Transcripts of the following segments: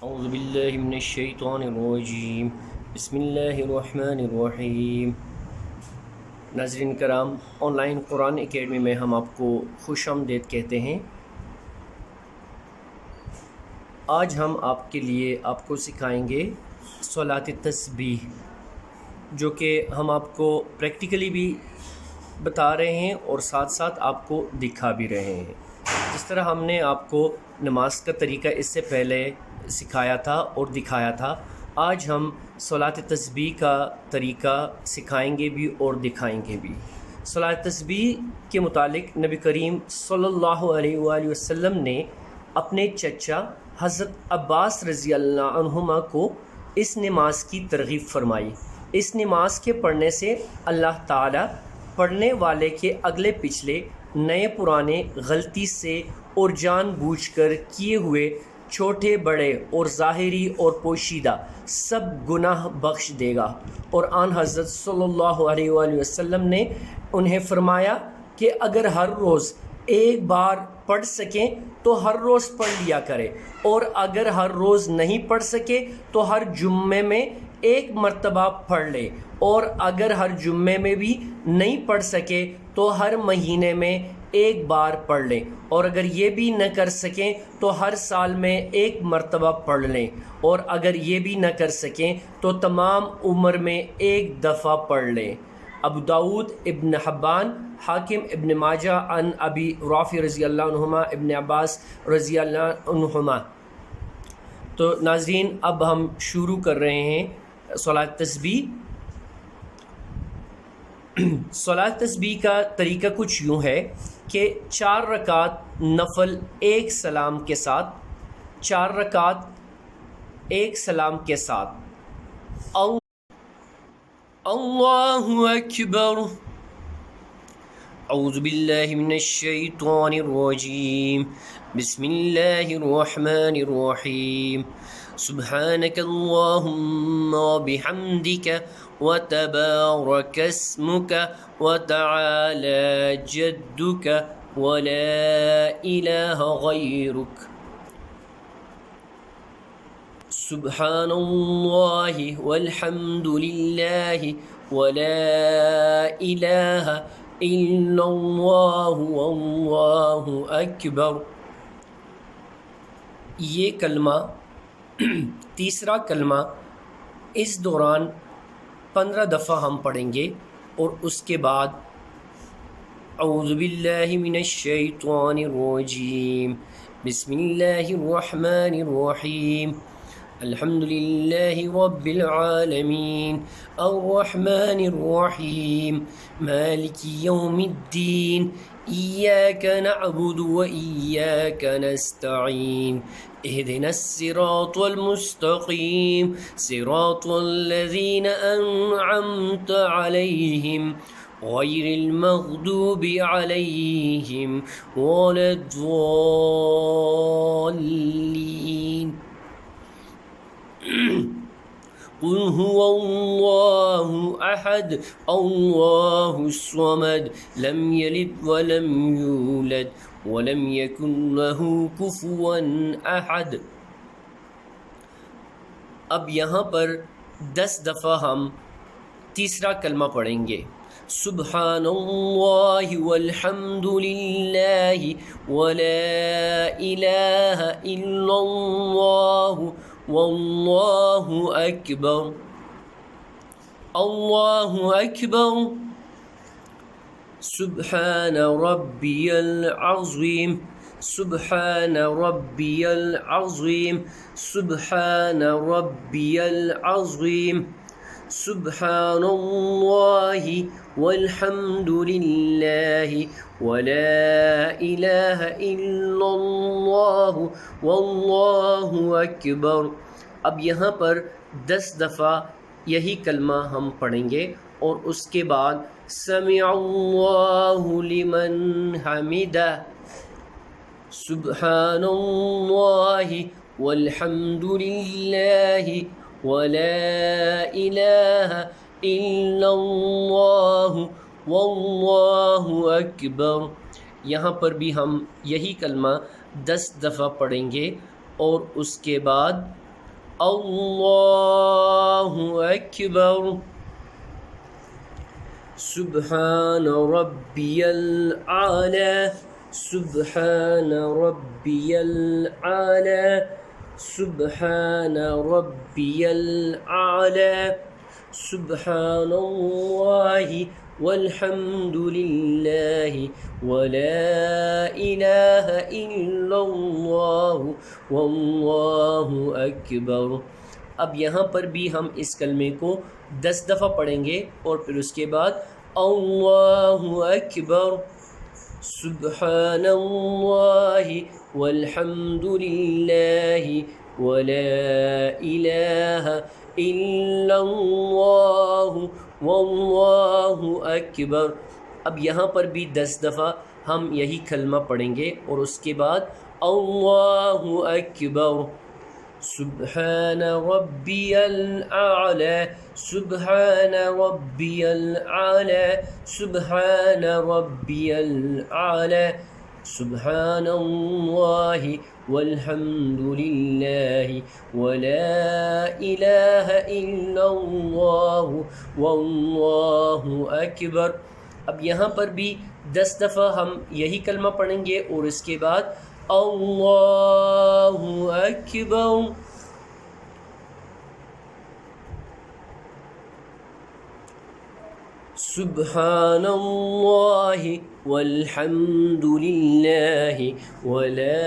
औज़ुबिल्लाहि मिनश्शैतानिर्रजीम बिस्मिल्लाहिर्रहमानिर्रहीम। नाज़रीन कराम, ऑनलाइन कुरान एकेडमी में हम आपको खुशामदीद कहते हैं। आज हम आपके लिए आपको सिखाएंगे सलात तस्बीह, जो कि हम आपको प्रैक्टिकली भी बता रहे हैं और साथ साथ आपको दिखा भी रहे हैं। जिस तरह हमने आपको नमाज का तरीका इससे पहले सिखाया था और दिखाया था, आज हम सलात तस्बीह का तरीका सिखाएंगे भी और दिखाएंगे भी। सलात तस्बीह के मुतालिक नबी करीम सल्लल्लाहु अलैहि वसल्लम ने अपने चचा हज़रत अब्बास रज़ी अल्लाह अन्हुमा को इस नमाज की तरगीब फरमाई। इस नमाज के पढ़ने से अल्लाह ताला पढ़ने वाले के अगले पिछले नए पुराने गलती से और जानबूझकर किए हुए छोटे बड़े और ज़ाहिरी और पोशीदा सब गुनाह बख्श देगा। और आन हज़रत सल्लल्लाहु अलैहि वसल्लम ने उन्हें फरमाया कि अगर हर रोज़ एक बार पढ़ सकें तो हर रोज़ पढ़ लिया करें, और अगर हर रोज़ नहीं पढ़ सके तो हर जुम्मे में एक मर्तबा पढ़ ले, और अगर हर जुम्मे में भी नहीं पढ़ सके तो हर महीने में एक बार पढ़ लें, और अगर ये भी न कर सकें तो हर साल में एक मर्तबा पढ़ लें, और अगर ये भी न कर सकें तो तमाम उम्र में एक दफ़ा पढ़ लें। अबू दाऊद, इब्न हब्बान, हाकिम, इब्न माजा अन अबी राफ़ी रज़ी अल्लाह अन्हुमा इब्न अब्बास रज़ी अल्लाह अन्हुमा। तो नाज़रीन, अब हम शुरू कर रहे हैं सलात तस्बीह। सलात तस्बीह का तरीका कुछ यूँ है कि 4 रकात नफल एक सलाम के साथ, 4 रकात एक सलाम के साथ। अल्लाहु अकबर। औज़ु बिल्लाहि मिनश्शैतानिर्रजीम बिस्मिल्लाहिर्रहमानिर्रहीम। सुब्हानकल्लाहुम्मा बिहम्दिका व तबारक अस्मुका व तआला जद्दुका व ला इलाहा गैरुक। सुब्हानल्लाहि वल्हम्दुलिल्लाहि व ला इलाहा इल्लल्लाहु वल्लाहु अकबर। ये कलमा तीसरा कलमा इस दौरान 15 दफ़ा हम पढ़ेंगे, और उसके बाद औज़ु बिल्लाहि मिनश्शैतानिर्रजीम बिस्मिल्लाहिर्रहमानिर्रहीम। अल्हम्दुलिल्लाहि रब्बिल आलमीन अर्रहमानिर्रहीम मालिकि यौमिद्दीन इय्याका नअबुदु व इय्याका नस्तईन इहदिनस सिरातल मुस्तकीम सिरातल लज़ीना अनअमत अलैहिम गैरिल मग़दूबि अलैहिम वलद्दॉल्लीन। कुल हुवल्लाहु अहद अल्लाहुस समद लम यलिद वलम यूलद वलम यकुन लहू कुफुवन अहद। अब यहाँ पर 10 दफ़ा हम तीसरा कलमा पढ़ेंगे। सुब्हानल्लाहि वल्हम्दुलिल्लाहि वला इलाहा इल्लल्लाहु वल्लाहु अकबर। अल्लाहु अकबर। सुब्हान रब्बियल अज़ीम। सुब्हान रब्बियल अज़ीम। सुब्हान रब्बियल अज़ीम। सुब्हानल्लाहि वल्हम्दुलिल्लाहि वला इलाहा इल्लल्लाहु वल्लाहु अकबर। अब यहाँ पर 10 दफ़ा यही कलमा हम पढ़ेंगे, और उसके बाद समिअल्लाहु लिमन हमिदा। सुब्हानल्लाहि वल्हम्दुलिल्लाहि वला इलाहा इल्लल्लाहु वल्लाहु अकबर। यहाँ पर भी हम यही कलमा 10 दफ़ा पढ़ेंगे, और उसके बाद अल्लाहु अकबर। सुब्हान रब्बियल आला, सुब्हान रब्बियल आला, सुब्हान रब्बियल आला, सुब्हानल्लाहि वल्हम्दुलिल्लाहि वला इलाहा इल्लल्लाहु वल्लाहु अकबर। अब यहाँ पर भी हम इस कलमे को 10 दफ़ा पढ़ेंगे और फिर उसके बाद अल्लाहु अकबर, सुब्हानल्लाहि वल्हम्दुलिल्लाहि वला इलाहा इल्लल्लाहु वल्लाहु अकबर। अब यहाँ पर भी 10 दफ़ा हम यही कलमा पढ़ेंगे और उसके बाद अल्लाहु अकबर, सुब्हान रब्बियल आला, सुब्हान रब्बियल आला, सुब्हान रब्बियल आला, सुब्हानल्लाहि वल्हम्दुलिल्लाहि वला इलाहा इल्लल्लाहु वल्लाहु अकबर। अब यहाँ पर भी 10 दफ़ा हम यही कलमा पढ़ेंगे और इसके बाद अल्लाहु अकबर, सुब्हानल्लाहि वल्हम्दुलिल्लाहि वला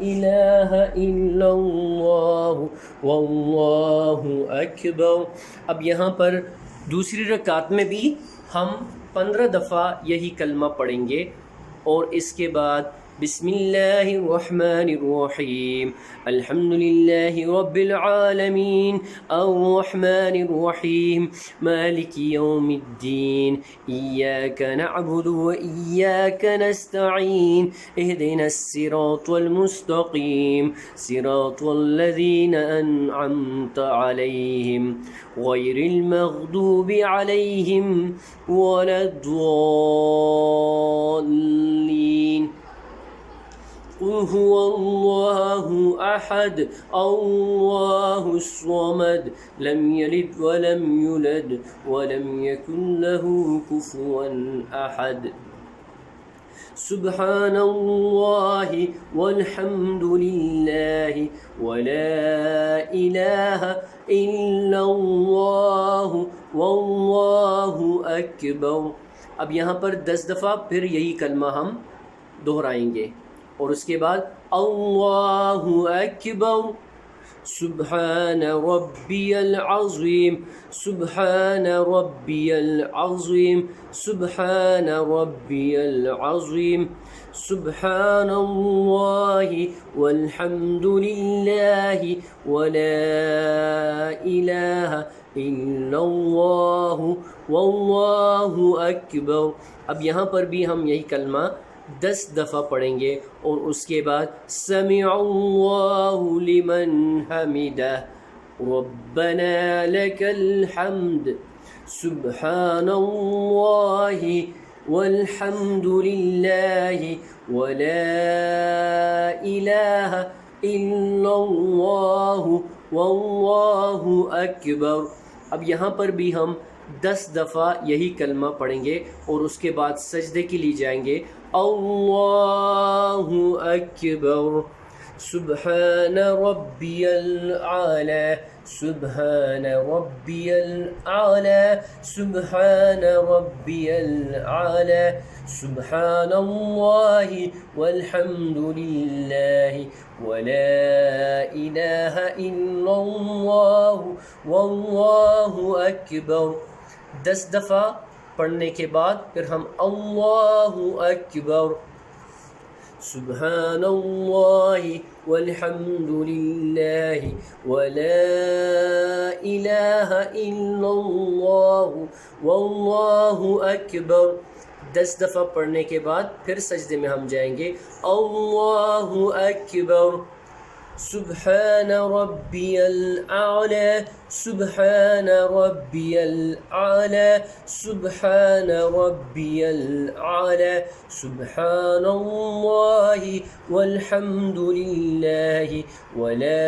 इलाहा इल्लल्लाहु वल्लाहु अकबर। अब यहाँ पर दूसरी रकात में भी हम 15 दफ़ा यही कलमा पढ़ेंगे और इसके बाद बिस्मिल्लाहिर्रहमानिर्रहीम, अल्हम्दुलिल्लाहि रब्बिल आलमीन, अर्रहमानिर्रहीम, मालिकि यौमिद्दीन, इय्याका नअबुदु व इय्याका नस्तईन, इहदिनस सिरातल मुस्तकीम, सिरातल लज़ीना अनअमता अलैहिम, गैरिल मग़दूबि अलैहिम वलद्दाल्लीन। क़ुल हुवल्लाहु अहद, अल्लाहुस समद, लम यलिद वलम यूलद वलम यकुन लहू कुफुवन अहद। सुब्हानल्लाहि वल्हम्दुलिल्लाहि वला इलाहा इल्लल्लाहु वल्लाहु अकबर। अब यहाँ पर 10 दफ़ा फिर यही कलमा हम दोहराएंगे और उसके बाद अल्लाहु अकबर, सुब्हान रब्बियल अज़ीम, सुब्हान रब्बियल अज़ीम, सुब्हान रब्बियल अज़ीम, सुब्हानल्लाहि वल्हम्दुलिल्लाहि वला इलाहा इल्लल्लाहु वल्लाहु अकबर। अब यहाँ पर भी हम यही कलमा 10 दफ़ा पढ़ेंगे और उसके बाद समिअल्लाहु लिमन हमिदा, रब्बना लकल हम्द, सुब्हानल्लाहि वल्हम्दुलिल्लाहि वला इलाहा इल्लल्लाहु वल्लाहु अकबर। अब यहाँ पर भी हम 10 दफ़ा यही कलमा पढ़ेंगे और उसके बाद सजदे के लिए जाएंगे। अल्लाहु अकबर, सुब्हान रब्बियल आला, सुब्हान रब्बियल आला, सुब्हान रब्बियल आला, सुब्हानल्लाहि वल्हम्दुलिल्लाहि वला इलाहा इल्लल्लाहु वल्लाहु अकबर। 10 दफ़ा पढ़ने के बाद फिर हम अल्लाहु अकबर, सुब्हानल्लाहि वल्हम्दुलिल्लाहि वला इलाहा इल्लल्लाहु वल्लाहु अकबर। 10 दफ़ा पढ़ने के बाद फिर सजदे में हम जाएंगे। अल्लाहु अकबर, सुब्हान रब्बियल आला, सुब्हान रब्बियल आला, सुब्हान रब्बियल आला, सुब्हानल्लाहि वल्हम्दुलिल्लाहि वला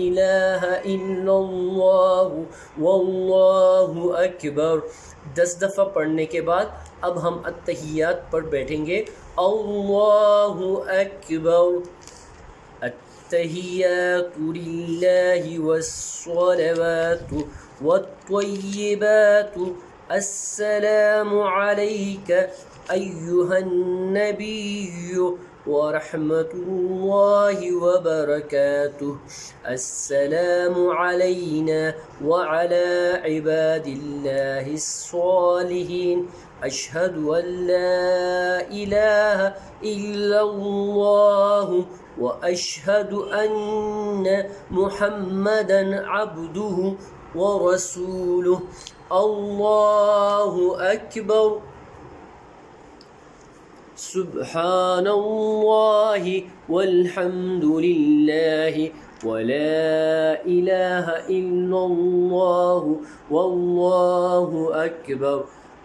इलाहा इल्लल्लाहु वल्लाहु अकबर। 10 दफ़ा पढ़ने के बाद अब हम अत्तहियात पर बैठेंगे। अल्लाहु अकबर। अत्तहियातु लिल्लाहि वस्सलवातु वत्तय्यिबातु अस्सलामु अलैका अय्युहन नबिय्यु वरहमतुल्लाहि वबरकातुहु। अस्सलामु अलैना व अला इबादिल्लाहिस सालिहीन। अशहदु अल्ला इलाहा इल्लल्लाहु व अशहदु अन्न मुहम्मदन अब्दुहु व रसूलुहु। अल्लाहु अकबर। सुब्हानल्लाहि वल्हम्दुलिल्लाहि वला इलाहा इल्लल्लाहु वल्लाहु अकबर।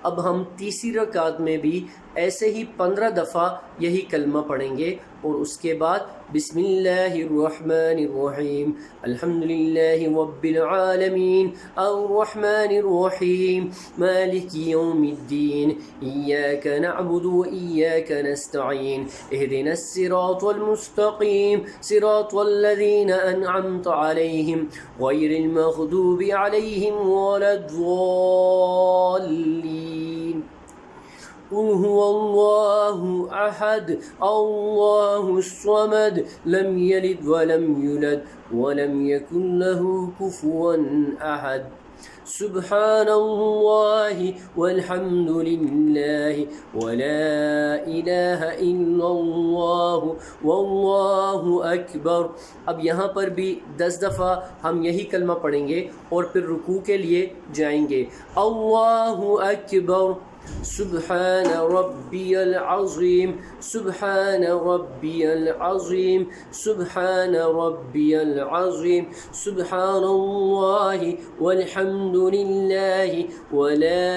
अब हम तीसरी रकात में भी ऐसे ही 15 दफ़ा यही कलमा पढ़ेंगे और उसके बाद बिस्मिल्लाहिर्रहमानिर्रहीम अल्हम्दुलिल्लाहि रब्बिल आलमीन अर्रहमानिर्रहीम मालिकि यौमिद्दीन इय्याका नअबुदु व इय्याका नस्तईन इहदिनस सिरातल मुस्तकीम सिरातल लज़ीना अनअमता अलैहिम गैरिल मग़दूबि अलैहिम वलद्दाल्लीन। क़ुल हुवल्लाहु अहद अल्लाहुस समद लम यलिद वलम यूलद वलम यकुन लहू कुफुवन अहद। सुब्हानल्लाहि वल्हम्दुलिल्लाहि वला इलाहा इल्लल्लाहु वल्लाहु अकबर। अब यहाँ पर भी 10 दफ़ा हम यही कलमा पढ़ेंगे और फिर रुकू के लिए जाएंगे। अल्लाहु अकबर। सुब्हान रब्बियल अज़ीम सुब्हान रब्बियल अज़ीम सुब्हान रब्बियल अज़ीम सुब्हानल्लाहि वल्हम्दुलिल्लाहि वला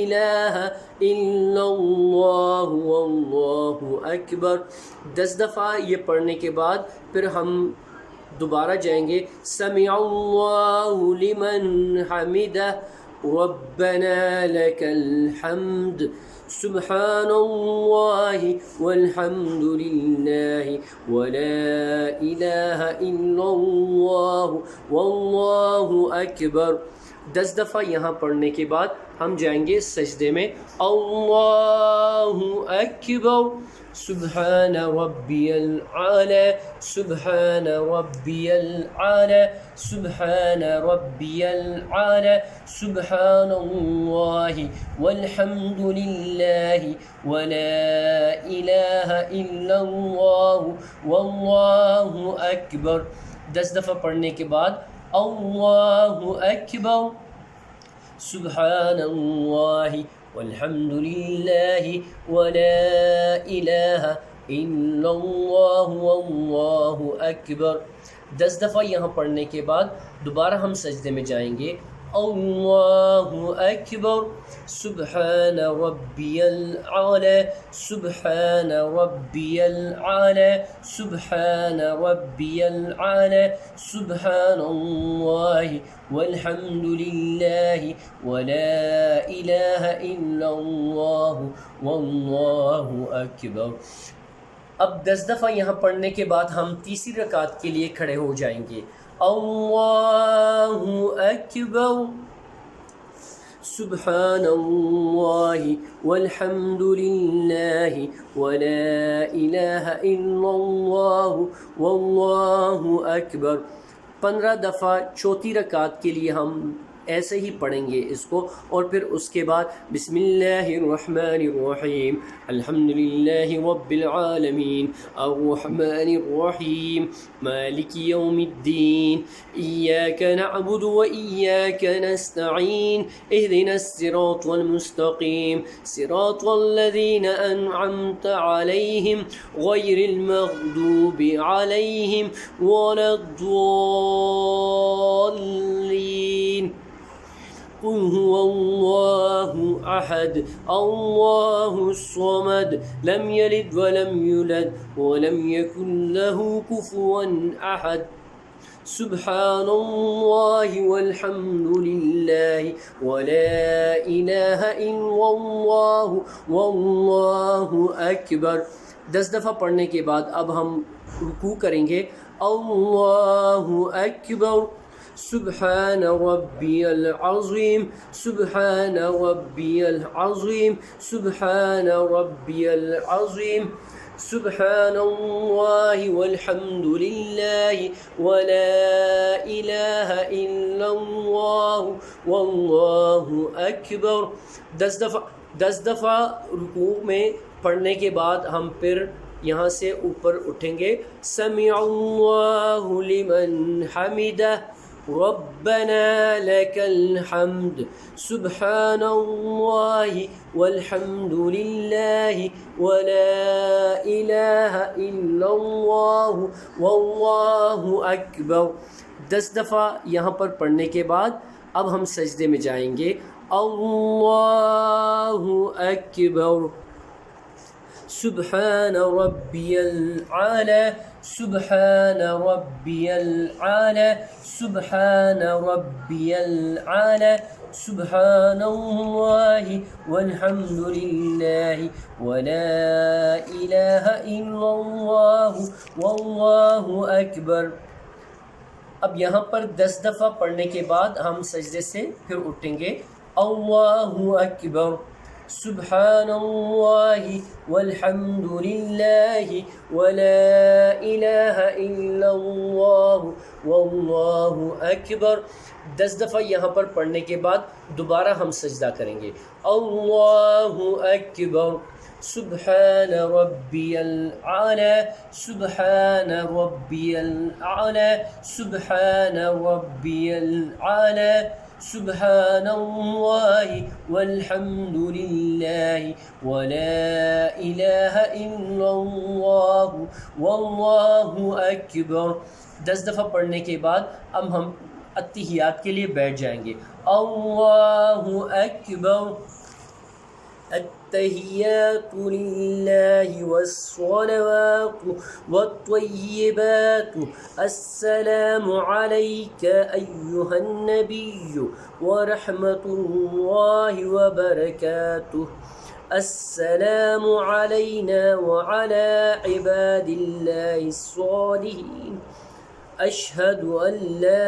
इलाहा इल्लल्लाहु वल्लाहु अकबर। 10 दफ़ा ये पढ़ने के बाद फिर हम दोबारा जाएंगे। समिअल्लाहु लिमन हमिदा रब्बना लकल हम्द। सुब्हानल्लाहि वल्हम्दुलिल्लाहि वला इलाहा इल्लल्लाहु वल्लाहु अकबर। 10 दफ़ा यहाँ पढ़ने के बाद हम जाएंगे सजदे में। अल्लाहु अकबर। सुब्हान रब्बियल आला सुब्हान रब्बियल आला सुब्हान रब्बियल आला सुब्हानल्लाहि वल्हम्दुलिल्लाहि वला इलाहा इल्लल्लाहु वल्लाहु अकबर। 10 दफ़ा पढ़ने के बाद अल्लाहु अकबर। सुब्हानल्लाहि वल्हम्दुलिल्लाहि वला इलाहा इल्लल्लाहु वल्लाहु अकबर। 10 दफ़ा यहाँ पढ़ने के बाद दोबारा हम सजदे में जाएंगे। अल्लाहु अकबर। सुब्हान रब्बियल आला सुब्हान रब्बियल आला सुब्हान रब्बियल आला सुब्हानल्लाहि वल्हम्दुलिल्लाहि वला इलाहा इल्लल्लाहु वल्लाहु अकबर। अब 10 दफ़ा यहाँ पढ़ने के बाद हम तीसरी रकात के लिए खड़े हो जाएंगे। अल्लाहु अकबर। सुब्हानल्लाहि वल्हम्दुलिल्लाहि वला इलाहा इल्लल्लाहु वल्लाहु अकबर। 15 दफ़ा चौथी रकात के लिए हम ऐसे ही पढ़ेंगे इसको। और फिर उसके बाद बिस्मिल्लाहिर्रहमानिर्रहीम अल्हम्दुलिल्लाहि रब्बिल आलमीन अर्रहमानिर्रहीम मालिकि यौमिद्दीन इय्याका नअबुदु व इय्याका नस्तईन इहदिनस सिरातल मुस्तकीम सिरातल लज़ीना अनअमता अलैहिम गैरिल मग़दूबि अलैहिम वलद्दॉल्लीन कुल हुवल्लाहु अहद अल्लाहुस समद लम यलिद व लम यूलद व लम यकुल लहू कुफुवन अहद सुब्हानल्लाहि वल्हम्दुलिल्लाहि व ला इलाहा इल्लल्लाहु वल्लाहु अकबर। 10 दफ़ा पढ़ने के बाद अब हम रुकू करेंगे। अल्लाहु अकबर सुब्हान रब्बियल अज़ीम सुब्हान रब्बियल अज़ीम सुब्हान रब्बियल अज़ीम सुब्हानल्लाहि वल्हम्दुलिल्लाहि व ला इलाहा इल्लल्लाहु वल्लाहु अकबर। 10 दफ़ा रुकू में पढ़ने के बाद हम फिर यहाँ से ऊपर उठेंगे। समिअल्लाहु लिमन हमिदा रब्बना लकल हम्द सुब्हानल्लाहि वल्हम्दुलिल्लाहि व ला इलाहा इल्लल्लाहु वल्लाहु अकबर। 10 दफ़ा यहाँ पर पढ़ने के बाद अब हम सजदे में जाएंगे। अल्लाहु अकबर सुब्हान रब्बियल आला सुब्हान रब्बियल आला सुब्हान रब्बियल आला सुब्हानल्लाहि वल्हम्दुलिल्लाहि व ला इलाहा इल्लल्लाहु वल्लाहु अकबर। अब यहाँ पर 10 दफ़ा पढ़ने के बाद हम सजदे से फिर उठेंगे। अल्लाहु अकबर सुब्हानल्लाहि वल्हम्दुलिल्लाहि व ला इलाहा इल्लल्लाहु वल्लाहु अकबर। 10 दफ़ा यहाँ पर पढ़ने के बाद दोबारा हम सजदा करेंगे। अल्लाहु अकबर सुब्हान रब्बियल आला सुब्हान रब्बियल आला सुब्हान रब्बियल आला सुब्हानल्लाहि वल्हम्दुलिल्लाहि व ला इलाहा इल्लल्लाहु वल्लाहु अकबर। 10 दफ़ा पढ़ने के बाद अब हम अत्तहियात के लिए बैठ जाएंगे। अल्लाहु अकबर अत्तहियातु लिल्लाहि वस्सलावातु वत्तय्यिबातु अस्सलामु अलैका अय्युहन नबिय्यु व रहमतुल्लाहि व बरकातुहु अस्सलामु अलैना व अला इबादिल्लाहिस सालिहीन अशहदु अन ला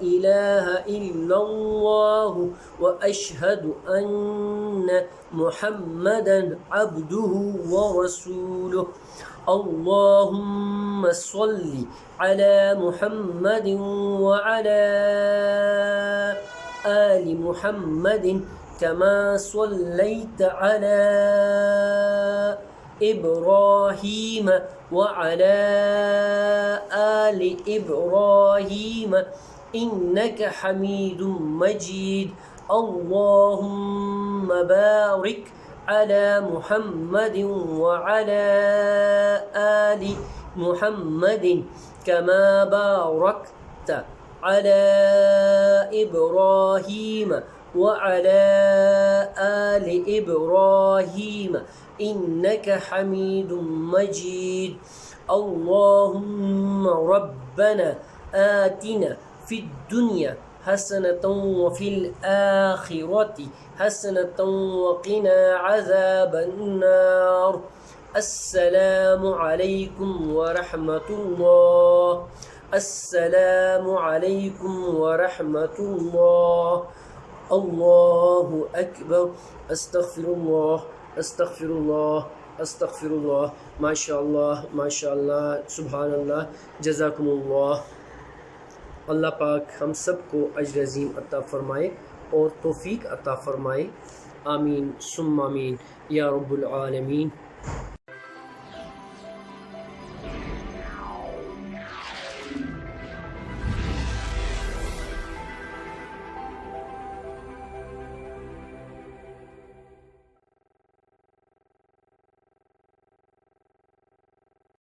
इलाहा इल्लल्लाहु व अशहदु अन्न मुहम्मदन अब्दुहु व रसूलुहु अल्लाहुम्मा सल्लि अला मुहम्मदिन व अला आलि मुहम्मदिन कमा सल्लैत अला इब्राहीम व अला आलि इब्राहीम इन्नका हमीदुम मजीद अल्लाहुम्मा बारिक अला मुहम्मदिन व अला आलि मुहम्मदिन कमा बारकत अला इब्राहीम व अला आलि इब्राहीम इन्नका हमीदुम मजीद अल्लाहुम्मा रब्बना आतिना फिद दुनिया हसनतन व फिल आखिरति हसनतन व क़िना अज़ाबन नार अस्सलामु अलैकुम व रहमतुल्लाह अस्सलामु अलैकुम व रहमतुल्लाह अल्लाहु अकबर अस्तग़फिरुल्लाह अस्तग़फिरुल्लाह अस्तग़फिरुल्लाह माशाअल्लाह माशाअल्लाह सुभानअल्लाह जज़ाकुमुल्लाह। अल्लाह पाक हम सब को अजर अज़ीम अता फ़रमाए और तौफ़ीक अता फ़रमाए। आमीन सुम्मा आमीन या रब्बुल आलमीन।